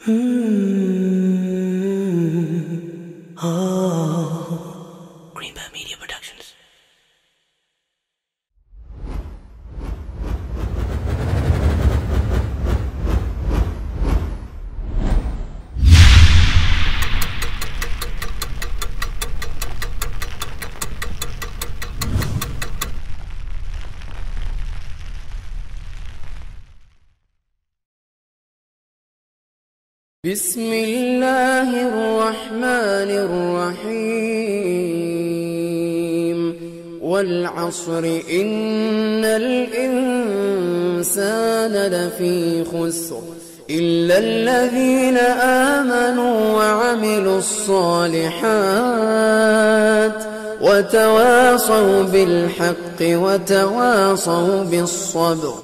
Greenbird Media Productions. بسم الله الرحمن الرحيم والعصر إن الإنسان لفي خسر إلا الذين آمنوا وعملوا الصالحات وتواصوا بالحق وتواصوا بالصبر.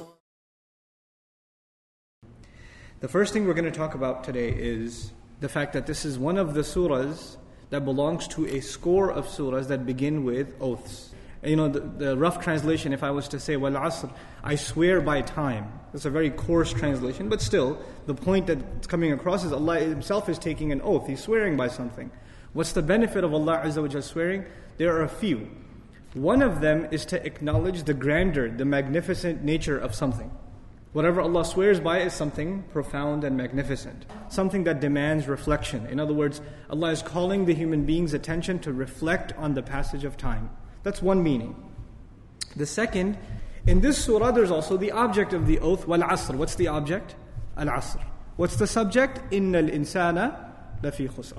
The first thing we're going to talk about today is the fact that this is one of the surahs that belongs to a score of surahs that begin with oaths. And the rough translation, if I was to say, Wal Asr, I swear by time. It's a very coarse translation, but still, the point that's coming across is Allah Himself is taking an oath. He's swearing by something. What's the benefit of Allah Azza wa Jalla swearing? There are a few. One of them is to acknowledge the grandeur, the magnificent nature of something. Whatever Allah swears by is something profound and magnificent, something that demands reflection. In other words, Allah is calling the human being's attention to reflect on the passage of time. That's one meaning. The second, in this surah there's also the object of the oath, wal asr. What's the object? Al-asr. What's the subject? Innal insana lafi khusr.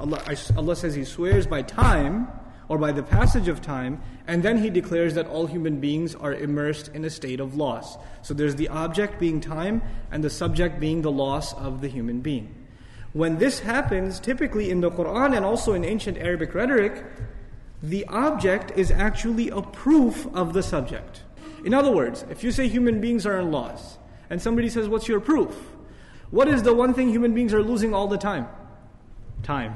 Allah says He swears by time, or by the passage of time, and then He declares that all human beings are immersed in a state of loss. So there's the object being time, and the subject being the loss of the human being. When this happens, typically in the Quran and also in ancient Arabic rhetoric, the object is actually a proof of the subject. In other words, if you say human beings are in loss, and somebody says, what's your proof? What is the one thing human beings are losing all the time? Time.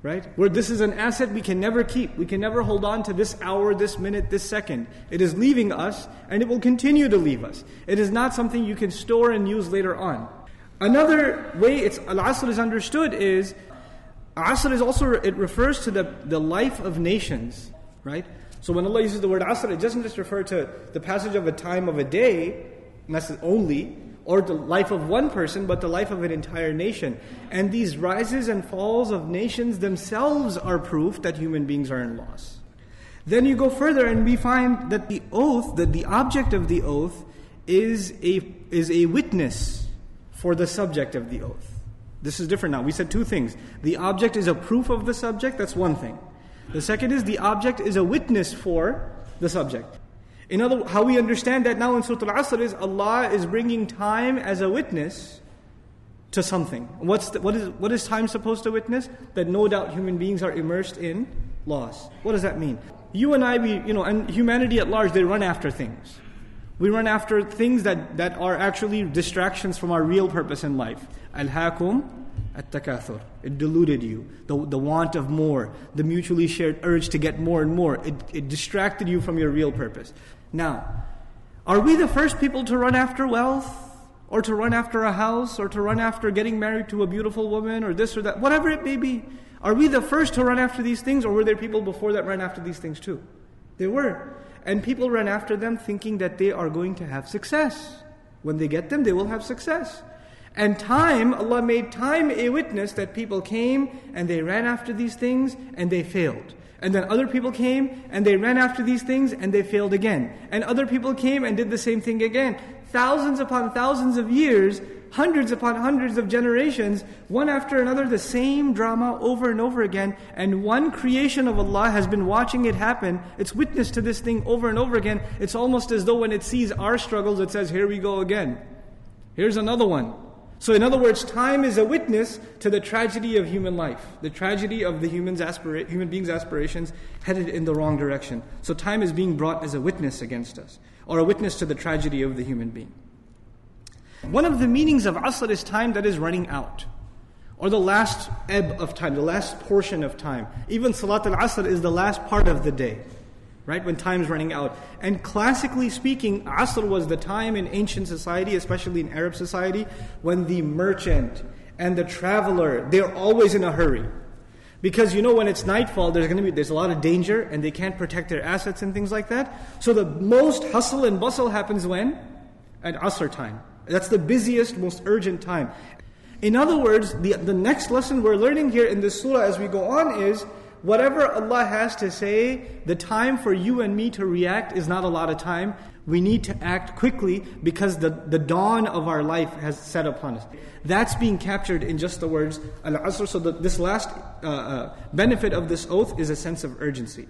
Right? Where this is an asset we can never keep. We can never hold on to this hour, this minute, this second. It is leaving us, and it will continue to leave us. It is not something you can store and use later on. Another way Al-Asr is understood is, Asr is also, it refers to the life of nations. Right? So when Allah uses the word Asr, it doesn't just refer to the passage of a time of a day, only, or the life of one person, but the life of an entire nation. And these rises and falls of nations themselves are proof that human beings are in loss. Then you go further and we find that the oath, that the object of the oath is a witness for the subject of the oath. This is different now. We said two things. The object is a proof of the subject, that's one thing. The second is the object is a witness for the subject. In other words, how we understand that now in Surah Al-Asr is Allah is bringing time as a witness to something. What is time supposed to witness? That no doubt human beings are immersed in loss. What does that mean? You and I, and humanity at large, they run after things. We run after things that are actually distractions from our real purpose in life. Alhaakum at-takathur. It deluded you. The want of more, the mutually shared urge to get more and more. It distracted you from your real purpose. Now, are we the first people to run after wealth? Or to run after a house? Or to run after getting married to a beautiful woman? Or this or that? Whatever it may be. Are we the first to run after these things? Or were there people before that ran after these things too? There were. And people ran after them thinking that they are going to have success. When they get them, they will have success. And time, Allah made time a witness that people came and they ran after these things and they failed. And then other people came and they ran after these things and they failed again. And other people came and did the same thing again. Thousands upon thousands of years, hundreds upon hundreds of generations, one after another, the same drama over and over again. And one creation of Allah has been watching it happen. It's witness to this thing over and over again. It's almost as though when it sees our struggles, it says, here we go again. Here's another one. So in other words, time is a witness to the tragedy of human life, the tragedy of the human being's aspirations headed in the wrong direction. So time is being brought as a witness against us, or a witness to the tragedy of the human being. One of the meanings of Asr is time that is running out, or the last ebb of time, the last portion of time. Even Salat al-Asr is the last part of the day. Right, when time's running out. And classically speaking, Asr was the time in ancient society, especially in Arab society, when the merchant and the traveler, they're always in a hurry. Because when it's nightfall, there's a lot of danger, and they can't protect their assets and things like that. So the most hustle and bustle happens when? At Asr time. That's the busiest, most urgent time. In other words, the next lesson we're learning here in this surah as we go on is, whatever Allah has to say, the time for you and me to react is not a lot of time. We need to act quickly because the dawn of our life has set upon us. That's being captured in just the words Al-Asr. So this last benefit of this oath is a sense of urgency.